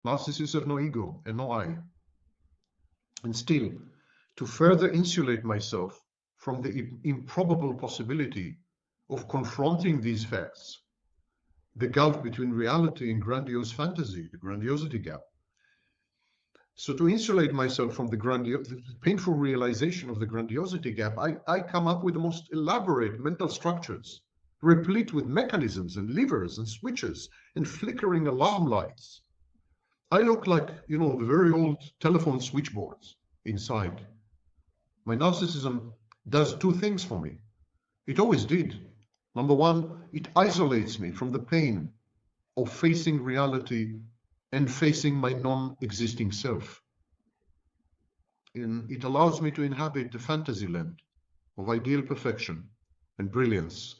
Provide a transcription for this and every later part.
Narcissists have no ego and no I. And still, to further insulate myself from the improbable possibility of confronting these facts, the gulf between reality and grandiose fantasy, the grandiosity gap. So to insulate myself from the painful realization of the grandiosity gap, I come up with the most elaborate mental structures, replete with mechanisms and levers and switches and flickering alarm lights. I look like, the very old telephone switchboards inside. My narcissism does two things for me. It always did. Number one, it isolates me from the pain of facing reality and facing my non-existing self. And it allows me to inhabit the fantasy land of ideal perfection and brilliance.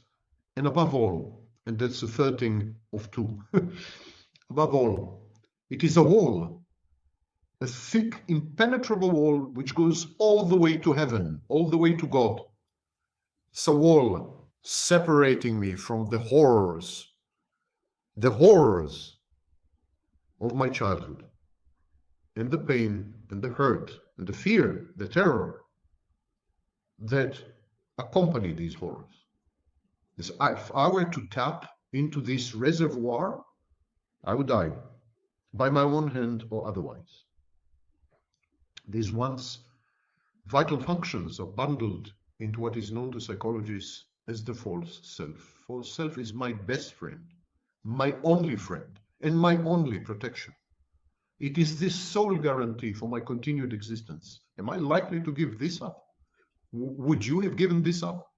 And above all, and that's the third thing of two, above all, it is a wall, a thick, impenetrable wall which goes all the way to heaven, all the way to God. It's a wall separating me from the horrors of my childhood, and the pain and the hurt and the fear, the terror that accompany these horrors. If I were to tap into this reservoir, I would die, by my own hand or otherwise. These once vital functions are bundled into what is known to psychologists as the false self. False self is my best friend, my only friend, and my only protection. It is the sole guarantee for my continued existence. Am I likely to give this up? Would you have given this up?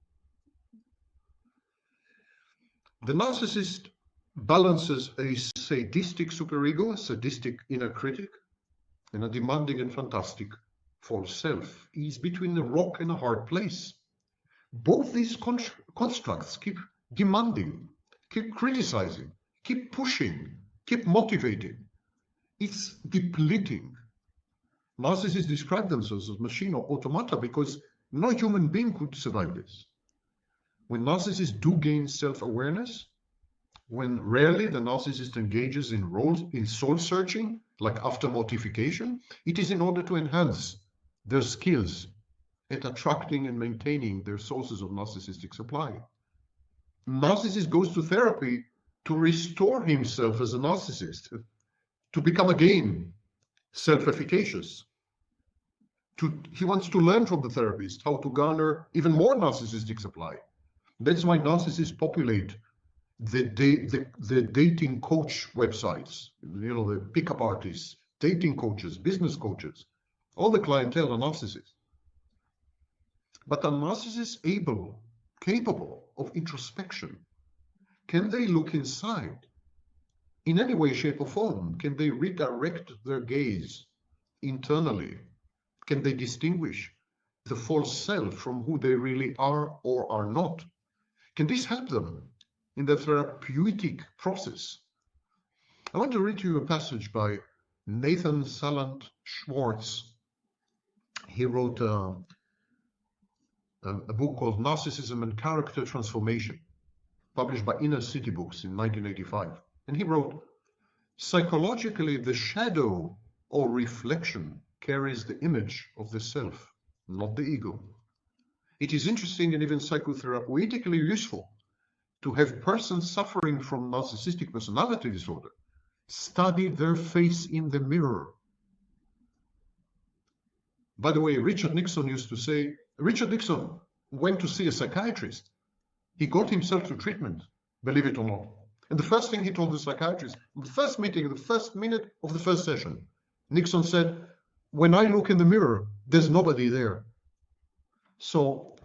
The narcissist balances a sadistic superego, a sadistic inner critic, and a demanding and fantastic false self. He's between a rock and a hard place. Both these constructs keep demanding, keep criticizing, keep pushing, keep motivating. It's depleting. Narcissists describe themselves as machine or automata because no human being could survive this. When narcissists do gain self-awareness, when rarely the narcissist engages in soul-searching, like after mortification, it is in order to enhance their skills at attracting and maintaining their sources of narcissistic supply. Narcissist goes to therapy to restore himself as a narcissist, to become again self-efficacious. He wants to learn from the therapist how to garner even more narcissistic supply. That's why narcissists populate the dating coach websites, the pickup artists, dating coaches, business coaches. All the clientele are narcissists. But are narcissists capable of introspection? Can they look inside? In any way, shape, or form, can they redirect their gaze internally? Can they distinguish the false self from who they really are or are not? Can this help them in their therapeutic process? I want to read to you a passage by Nathan Salant-Schwartz. He wrote a book called Narcissism and Character Transformation, published by Inner City Books in 1985. And he wrote, psychologically, the shadow or reflection carries the image of the self, not the ego. It is interesting and even psychotherapeutically useful to have persons suffering from narcissistic personality disorder study their face in the mirror. By the way, Richard Nixon went to see a psychiatrist. He got himself to treatment, believe it or not. And the first thing he told the psychiatrist, the first meeting, the first minute of the first session, Nixon said, when I look in the mirror, there's nobody there. So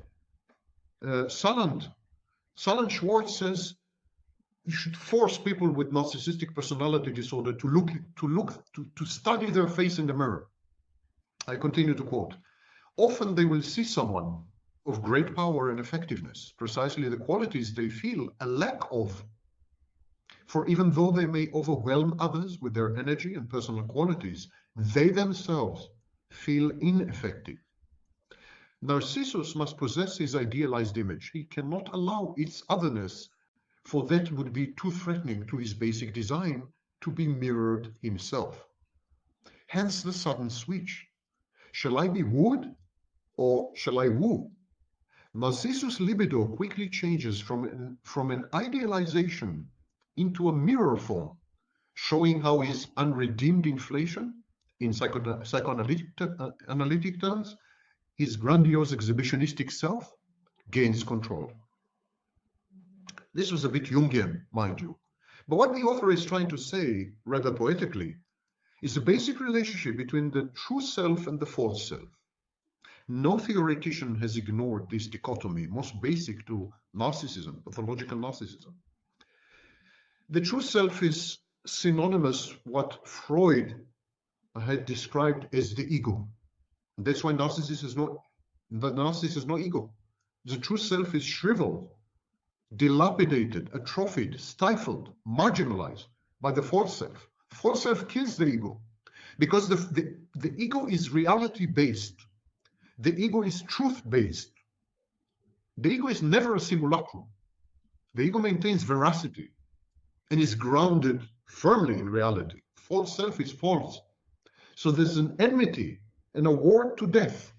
Salant-Schwartz says you should force people with narcissistic personality disorder to study their face in the mirror. I continue to quote, often they will see someone of great power and effectiveness, precisely the qualities they feel a lack of. For even though they may overwhelm others with their energy and personal qualities, they themselves feel ineffective. Narcissus must possess his idealized image. He cannot allow its otherness, for that would be too threatening to his basic design to be mirrored himself. Hence the sudden switch. Shall I be wooed or shall I woo? Narcissus' libido quickly changes from an idealization into a mirror form, showing how his unredeemed inflation, in psychoanalytic terms, his grandiose exhibitionistic self, gains control. This was a bit Jungian, mind you. But what the author is trying to say, rather poetically, is a basic relationship between the true self and the false self. No theoretician has ignored this dichotomy, most basic to narcissism, pathological narcissism. The true self is synonymous what Freud had described as the ego. That's why the narcissist is not ego. The true self is shriveled, dilapidated, atrophied, stifled, marginalized by the false self. False self kills the ego because the ego is reality-based. The ego is truth-based. The ego is never a simulacrum. The ego maintains veracity and is grounded firmly in reality. False self is false. So there's an enmity and a war to death,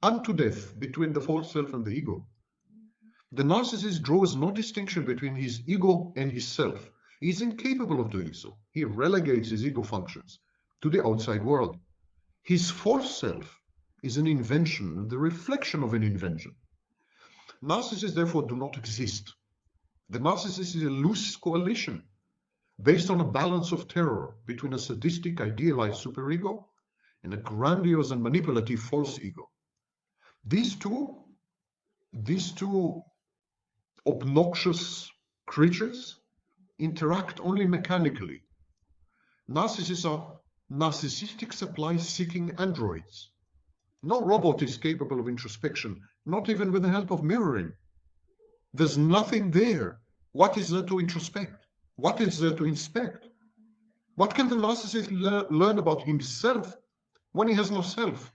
unto death, between the false self and the ego. The narcissist draws no distinction between his ego and his self. He is incapable of doing so. He relegates his ego functions to the outside world. His false self is an invention, the reflection of an invention. Narcissists therefore do not exist. The narcissist is a loose coalition based on a balance of terror between a sadistic, idealized superego and a grandiose and manipulative false ego. These two obnoxious creatures interact only mechanically. Narcissists are narcissistic supply-seeking androids. No robot is capable of introspection, not even with the help of mirroring. There's nothing there. What is there to introspect? What is there to inspect? What can the narcissist learn about himself when he has no self?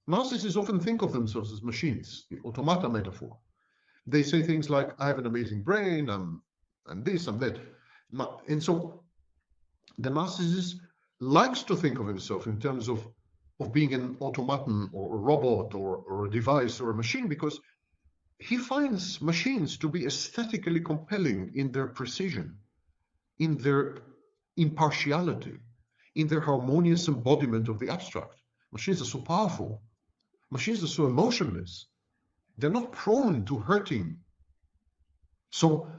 Narcissists often think of themselves as machines, the automata metaphor. They say things like, I have an amazing brain, I'm this, I'm that. And so the narcissist likes to think of himself in terms of being an automaton or a robot or a device or a machine, because he finds machines to be aesthetically compelling in their precision, in their impartiality, in their harmonious embodiment of the abstract. Machines are so powerful. Machines are so emotionless. They're not prone to hurting. So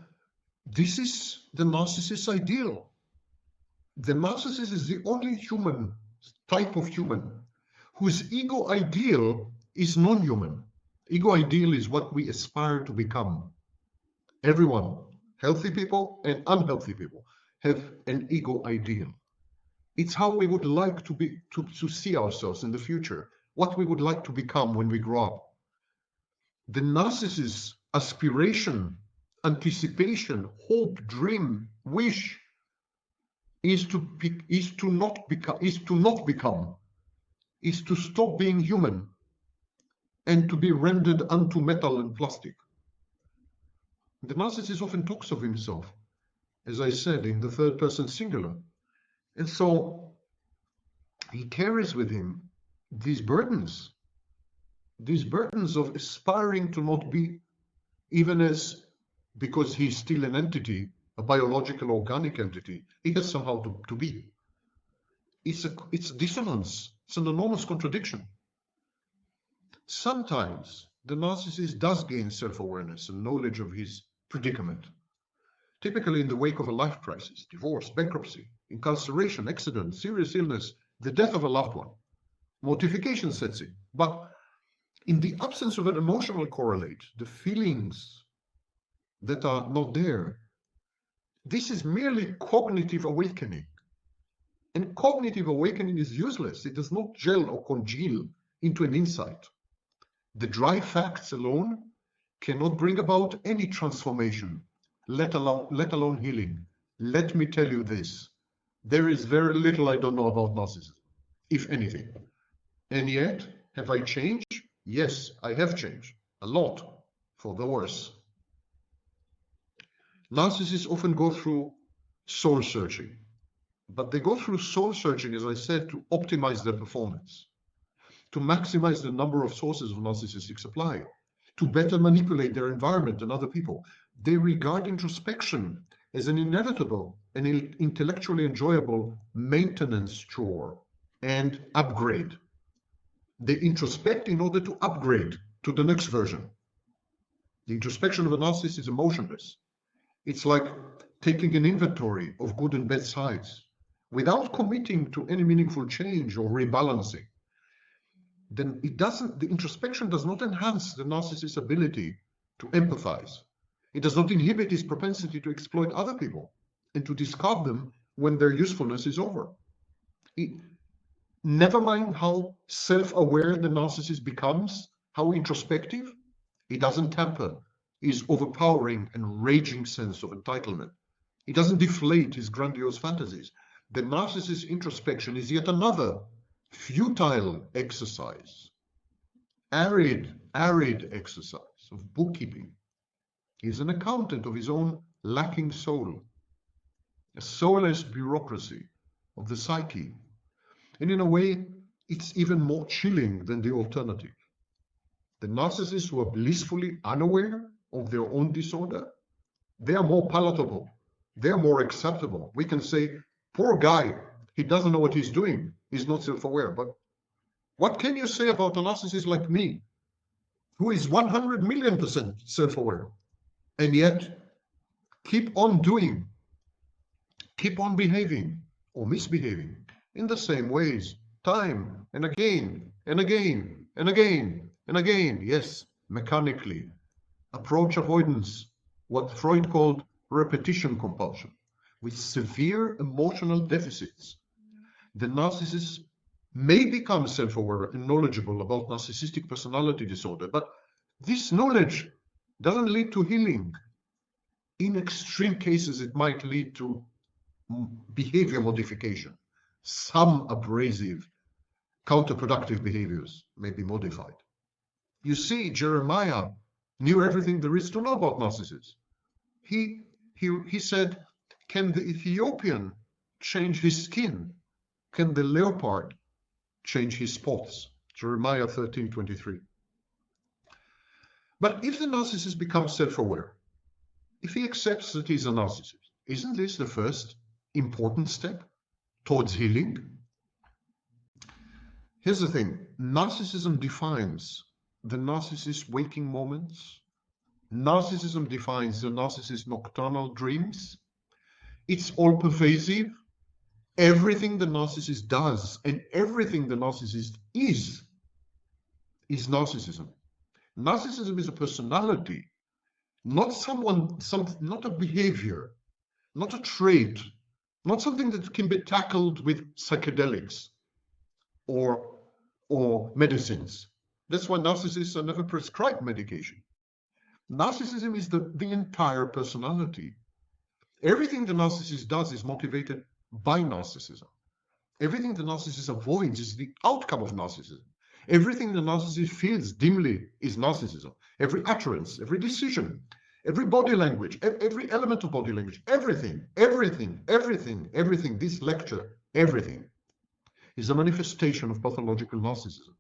this is the narcissist's ideal. The narcissist is the only human type of human whose ego ideal is non-human. Ego ideal is what we aspire to become. Everyone, healthy people and unhealthy people, have an ego ideal. It's how we would like to see ourselves in the future, what we would like to become when we grow up. The narcissist's aspiration, anticipation, hope, dream, wish is to stop being human and to be rendered unto metal and plastic. The narcissist often talks of himself, as I said, in the third person singular. And so he carries with him these burdens of aspiring to not be, even as, because he's still an entity, a biological organic entity, he has somehow to be. It's dissonance. It's an enormous contradiction. Sometimes the narcissist does gain self-awareness and knowledge of his predicament, typically in the wake of a life crisis, divorce, bankruptcy, incarceration, accident, serious illness, the death of a loved one. Mortification sets in. But in the absence of an emotional correlate, the feelings that are not there, this is merely cognitive awakening. And cognitive awakening is useless. It does not gel or congeal into an insight. The dry facts alone cannot bring about any transformation, let alone healing. Let me tell you this. There is very little I don't know about narcissism, if anything. And yet, have I changed? Yes, I have changed. A lot, for the worse. Narcissists often go through soul searching. But they go through soul searching, as I said, to optimize their performance, to maximize the number of sources of narcissistic supply, to better manipulate their environment and other people. They regard introspection as an inevitable and intellectually enjoyable maintenance chore and upgrade. They introspect in order to upgrade to the next version. The introspection of a narcissist is emotionless. It's like taking an inventory of good and bad sides without committing to any meaningful change or rebalancing. Then the introspection does not enhance the narcissist's ability to empathize. It does not inhibit his propensity to exploit other people and to discard them when their usefulness is over. Never mind how self-aware the narcissist becomes, how introspective, he doesn't tamper his overpowering and raging sense of entitlement. He doesn't deflate his grandiose fantasies. The narcissist's introspection is yet another futile exercise, arid exercise of bookkeeping. He's an accountant of his own lacking soul, a soulless bureaucracy of the psyche. And in a way, it's even more chilling than the alternative. The narcissists who are blissfully unaware of their own disorder, they are more palatable, they are more acceptable. We can say, poor guy, he doesn't know what he's doing, he's not self-aware. But what can you say about a narcissist like me, who is 100,000,000% self-aware, and yet keep on doing, keep on behaving or misbehaving in the same ways, time and again, and again, and again, and again, yes, mechanically. Approach avoidance, what Freud called repetition compulsion, with severe emotional deficits. The narcissist may become self-aware and knowledgeable about narcissistic personality disorder, but this knowledge doesn't lead to healing. In extreme cases, it might lead to behavior modification. Some abrasive, counterproductive behaviors may be modified. You see, Jeremiah knew everything there is to know about narcissists. He said, can the Ethiopian change his skin? Can the leopard change his spots? Jeremiah 13:23. But if the narcissist becomes self-aware, if he accepts that he's a narcissist, isn't this the first important step towards healing? Here's the thing. Narcissism defines the narcissist's waking moments. Narcissism defines the narcissist's nocturnal dreams. It's all-pervasive. Everything the narcissist does and everything the narcissist is narcissism. Narcissism is a personality, not not a behavior, not a trait, not something that can be tackled with psychedelics or medicines. That's why narcissists are never prescribed medication. Narcissism is the entire personality. Everything the narcissist does is motivated by narcissism. Everything the narcissist avoids is the outcome of narcissism. Everything the narcissist feels dimly is narcissism. Every utterance, every decision, every body language, every element of body language, everything, this lecture, everything is a manifestation of pathological narcissism.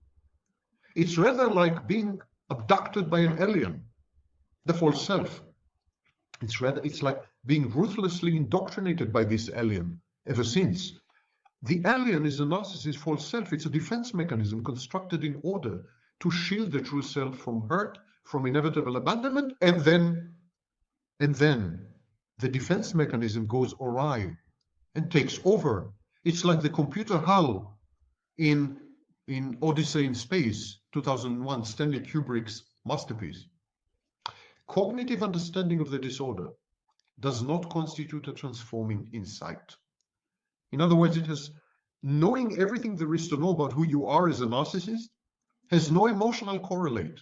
It's rather like being abducted by an alien, the false self. It's like being ruthlessly indoctrinated by this alien ever since. The alien is a narcissist's false self. It's a defense mechanism constructed in order to shield the true self from hurt, from inevitable abandonment, and then the defense mechanism goes awry and takes over. It's like the computer hull in Odyssey in Space, 2001, Stanley Kubrick's masterpiece. Cognitive understanding of the disorder does not constitute a transforming insight. In other words, knowing everything there is to know about who you are as a narcissist has no emotional correlate,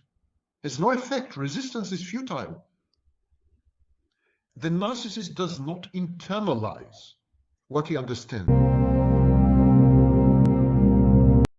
has no effect. Resistance is futile. The narcissist does not internalize what he understands.